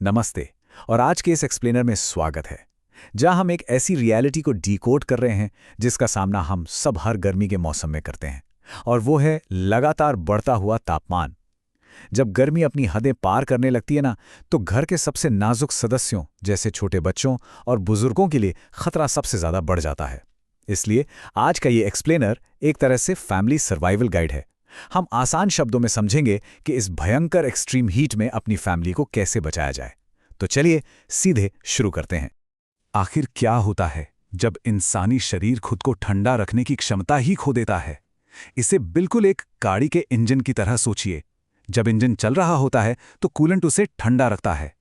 नमस्ते। और आज के इस एक्सप्लेनर में स्वागत है, जहां हम एक ऐसी रियलिटी को डीकोड कर रहे हैं जिसका सामना हम सब हर गर्मी के मौसम में करते हैं। और वो है लगातार बढ़ता हुआ तापमान। जब गर्मी अपनी हदें पार करने लगती है ना, तो घर के सबसे नाजुक सदस्यों जैसे छोटे बच्चों और बुजुर्गों के लिए खतरा सबसे ज्यादा बढ़ जाता है। इसलिए आज का ये एक्सप्लेनर एक तरह से फैमिली सर्वाइवल गाइड है। हम आसान शब्दों में समझेंगे कि इस भयंकर एक्सट्रीम हीट में अपनी फैमिली को कैसे बचाया जाए। तो चलिए सीधे शुरू करते हैं। आखिर क्या होता है जब इंसानी शरीर खुद को ठंडा रखने की क्षमता ही खो देता है? इसे बिल्कुल एक गाड़ी के इंजन की तरह सोचिए। जब इंजन चल रहा होता है तो कूलेंट उसे ठंडा रखता है।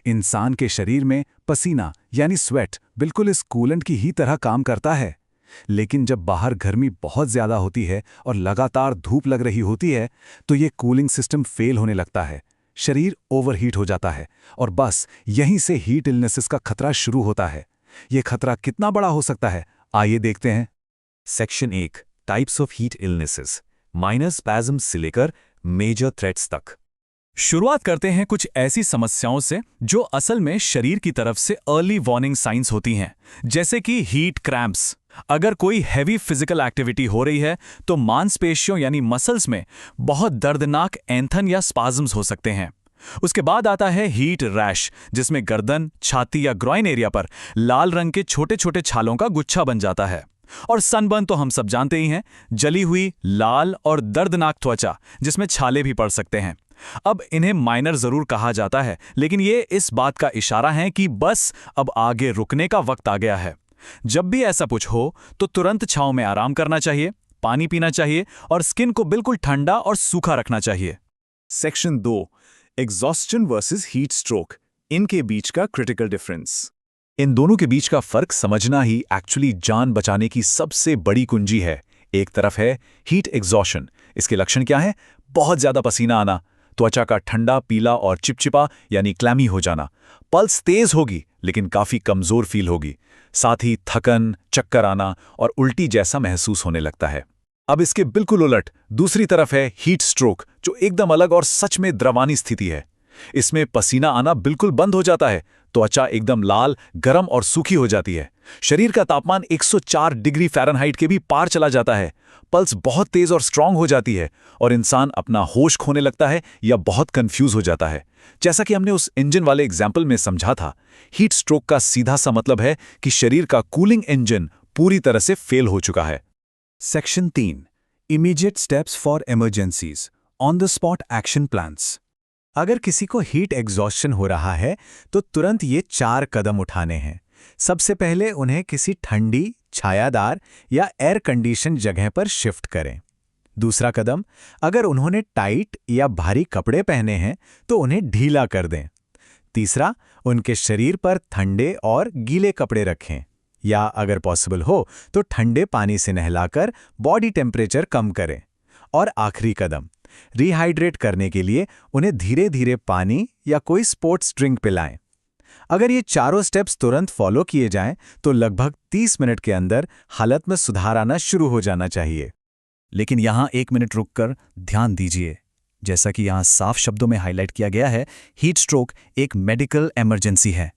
इंसान के शरीर में पसीना यानी स्वेट बिल्कुल इस कूलेंट की ही तरह काम करता है। लेकिन जब बाहर गर्मी बहुत ज्यादा होती है और लगातार धूप लग रही होती है, तो ये कूलिंग सिस्टम फेल होने लगता है। शरीर ओवरहीट हो जाता है और बस यहीं से हीट इलनेसेस का खतरा शुरू होता है। ये खतरा कितना बड़ा हो सकता है, आइए देखते हैं। Section 1 types of heat illnesses, minor spasms से लेकर मेजर थ्रेट्स तक। शुरुआत करते हैं कुछ ऐसी समस्याओं से जो असल में शरीर की तरफ से अर्ली वार्निंग साइंस होती हैं, जैसे कि हीट क्रैम्प्स। अगर कोई हैवी फिजिकल एक्टिविटी हो रही है तो मांसपेशियों यानी मसल्स में बहुत दर्दनाक ऐंठन या स्पाज्म्स हो सकते हैं। उसके बाद आता है हीट रैश, जिसमें गर्दन, छाती या ग्रॉइन एरिया पर लाल रंग के छोटे छोटे छालों का गुच्छा बन जाता है। और सनबर्न तो हम सब जानते ही हैं, जली हुई लाल और दर्दनाक त्वचा जिसमें छाले भी पड़ सकते हैं। अब इन्हें माइनर जरूर कहा जाता है, लेकिन ये इस बात का इशारा है कि बस अब आगे रुकने का वक्त आ गया है। जब भी ऐसा कुछ हो तो तुरंत छांव में आराम करना चाहिए, पानी पीना चाहिए और स्किन को बिल्कुल ठंडा और सूखा रखना चाहिए। Section 2 exhaustion versus heat stroke, इनके बीच का क्रिटिकल डिफरेंस। इन दोनों के बीच का फर्क समझना ही एक्चुअली जान बचाने की सबसे बड़ी कुंजी है। एक तरफ है हीट एग्जॉशन। इसके लक्षण क्या हैं? बहुत ज्यादा पसीना आना, त्वचा का ठंडा, पीला और चिपचिपा यानी क्लैमी हो जाना। पल्स तेज होगी लेकिन काफी कमजोर फील होगी। साथ ही थकन, चक्कर आना और उल्टी जैसा महसूस होने लगता है। अब इसके बिल्कुल उलट दूसरी तरफ है हीट स्ट्रोक, जो एकदम अलग और सच में द्रवानी स्थिति है। इसमें पसीना आना बिल्कुल बंद हो जाता है, त्वचा एकदम लाल, गर्म और सूखी हो जाती है। शरीर का तापमान 104 डिग्री फ़ारेनहाइट के भी पार चला जाता है। पल्स बहुत तेज और स्ट्रांग हो जाती है और इंसान अपना होश खोने लगता है या बहुत कंफ्यूज हो जाता है। जैसा कि हमने उस इंजन वाले एग्जाम्पल में समझा था, हीट स्ट्रोक का सीधा सा मतलब है कि शरीर का कूलिंग इंजन पूरी तरह से फेल हो चुका है। Section 3 immediate steps for emergencies, on the spot action plans. अगर किसी को हीट एग्जॉस्शन हो रहा है तो तुरंत ये 4 कदम उठाने हैं। सबसे पहले उन्हें किसी ठंडी, छायादार या एयर कंडीशन जगह पर शिफ्ट करें। दूसरा कदम, अगर उन्होंने टाइट या भारी कपड़े पहने हैं तो उन्हें ढीला कर दें। तीसरा, उनके शरीर पर ठंडे और गीले कपड़े रखें, या अगर पॉसिबल हो तो ठंडे पानी से नहलाकर बॉडी टेम्परेचर कम करें। और आखिरी कदम, रिहाइड्रेट करने के लिए उन्हें धीरे धीरे पानी या कोई स्पोर्ट्स ड्रिंक पिलाएं। अगर ये चारों स्टेप्स तुरंत फॉलो किए जाएं तो लगभग 30 मिनट के अंदर हालत में सुधार आना शुरू हो जाना चाहिए। लेकिन यहाँ 1 मिनट रुककर ध्यान दीजिए। जैसा कि यहाँ साफ शब्दों में हाईलाइट किया गया है, हीट स्ट्रोक एक मेडिकल इमरजेंसी है।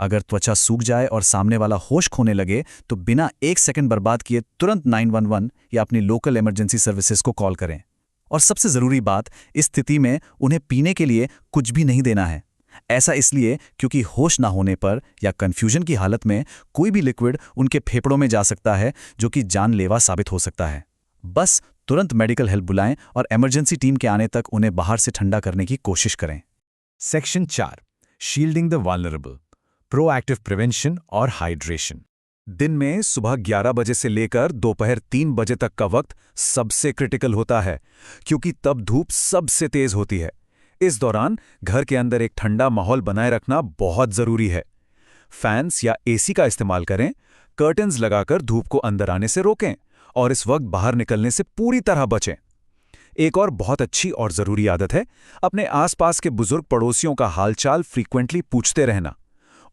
अगर त्वचा सूख जाए और सामने वाला होश खोने लगे तो बिना 1 सेकंड बर्बाद किए तुरंत 911 या अपनी लोकल इमरजेंसी सर्विसेज को कॉल करें। और सबसे ज़रूरी बात, इस स्थिति में उन्हें पीने के लिए कुछ भी नहीं देना है। ऐसा इसलिए क्योंकि होश ना होने पर या कन्फ्यूजन की हालत में कोई भी लिक्विड उनके फेफड़ों में जा सकता है, जो कि जानलेवा साबित हो सकता है। बस तुरंत मेडिकल हेल्प बुलाएं और इमरजेंसी टीम के आने तक उन्हें बाहर से ठंडा करने की कोशिश करें। Section 4 shielding the vulnerable, proactive prevention और हाइड्रेशन। दिन में सुबह 11 बजे से लेकर दोपहर 3 बजे तक का वक्त सबसे क्रिटिकल होता है, क्योंकि तब धूप सबसे तेज होती है। इस दौरान घर के अंदर एक ठंडा माहौल बनाए रखना बहुत जरूरी है। फैंस या एसी का इस्तेमाल करें, कर्टन्स लगाकर धूप को अंदर आने से रोकें और इस वक्त बाहर निकलने से पूरी तरह बचें। एक और बहुत अच्छी और जरूरी आदत है अपने आसपास के बुजुर्ग पड़ोसियों का हालचाल फ्रीक्वेंटली पूछते रहना।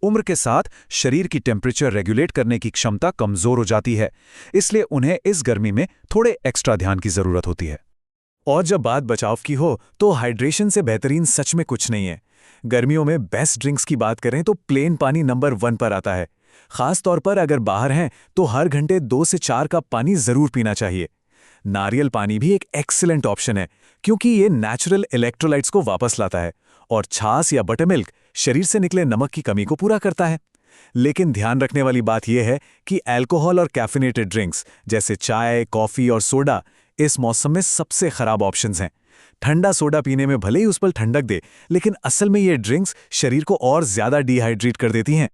उम्र के साथ शरीर की टेम्परेचर रेगुलेट करने की क्षमता कमजोर हो जाती है, इसलिए उन्हें इस गर्मी में थोड़े एक्स्ट्रा ध्यान की जरूरत होती है। और जब बात बचाव की हो तो हाइड्रेशन से बेहतरीन सच में कुछ नहीं है। गर्मियों में बेस्ट ड्रिंक्स की बात करें तो प्लेन पानी नंबर 1 पर आता है। खास तौर पर अगर बाहर हैं तो हर घंटे 2 से 4 कप पानी जरूर पीना चाहिए। नारियल पानी भी एक एक्सीलेंट ऑप्शन है क्योंकि ये नेचुरल इलेक्ट्रोलाइट्स को वापस लाता है और छाछ या बटर मिल्क शरीर से निकले नमक की कमी को पूरा करता है। लेकिन ध्यान रखने वाली बात यह है कि अल्कोहल और कैफिनेटेड ड्रिंक्स जैसे चाय, कॉफी और सोडा इस मौसम में सबसे खराब ऑप्शंस हैं। ठंडा सोडा पीने में भले ही उस पर ठंडक दे, लेकिन असल में ये ड्रिंक्स शरीर को और ज्यादा डिहाइड्रेट कर देती हैं।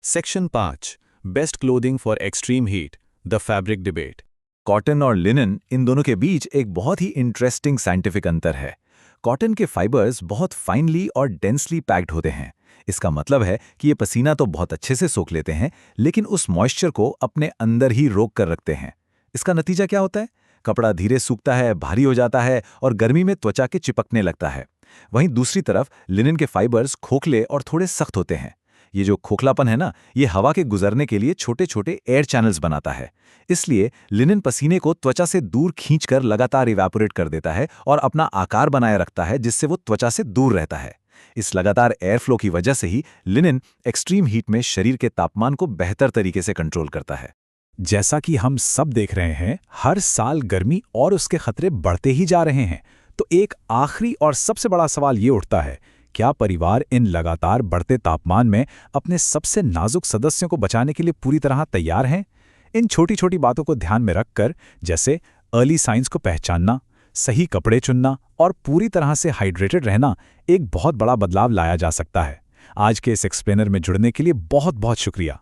Section 5 best clothing for extreme heat, the fabric debate. Cotton और लिनन, इन दोनों के बीच एक बहुत ही इंटरेस्टिंग साइंटिफिक अंतर है। कॉटन के फाइबर्स बहुत फाइनली और डेंसली पैक्ड होते हैं। इसका मतलब है कि ये पसीना तो बहुत अच्छे से सोख लेते हैं, लेकिन उस मॉइस्चर को अपने अंदर ही रोक कर रखते हैं। इसका नतीजा क्या होता है? कपड़ा धीरे सूखता है, भारी हो जाता है और गर्मी में त्वचा के चिपकने लगता है। वहीं दूसरी तरफ लिनन के फाइबर्स खोखले और थोड़े सख्त होते हैं। ये जो खोखलापन है ना, ये हवा के गुजरने के लिए छोटे छोटे एयर चैनल्स बनाता है। इसलिए लिनन पसीने को त्वचा से दूर खींचकर लगातार इवेपोरेट कर देता है और अपना आकार बनाए रखता है, जिससे वो त्वचा से दूर रहता है। इस लगातार एयर फ्लो की वजह से ही लिनन एक्सट्रीम हीट में शरीर के तापमान को बेहतर तरीके से कंट्रोल करता है। जैसा कि हम सब देख रहे हैं, हर साल गर्मी और उसके खतरे बढ़ते ही जा रहे हैं। तो एक आखिरी और सबसे बड़ा सवाल ये उठता है, क्या परिवार इन लगातार बढ़ते तापमान में अपने सबसे नाजुक सदस्यों को बचाने के लिए पूरी तरह तैयार हैं? इन छोटी छोटी बातों को ध्यान में रखकर, जैसे अर्ली साइंस को पहचानना, सही कपड़े चुनना और पूरी तरह से हाइड्रेटेड रहना, एक बहुत बड़ा बदलाव लाया जा सकता है। आज के इस एक्सप्लेनर में जुड़ने के लिए बहुत बहुत शुक्रिया।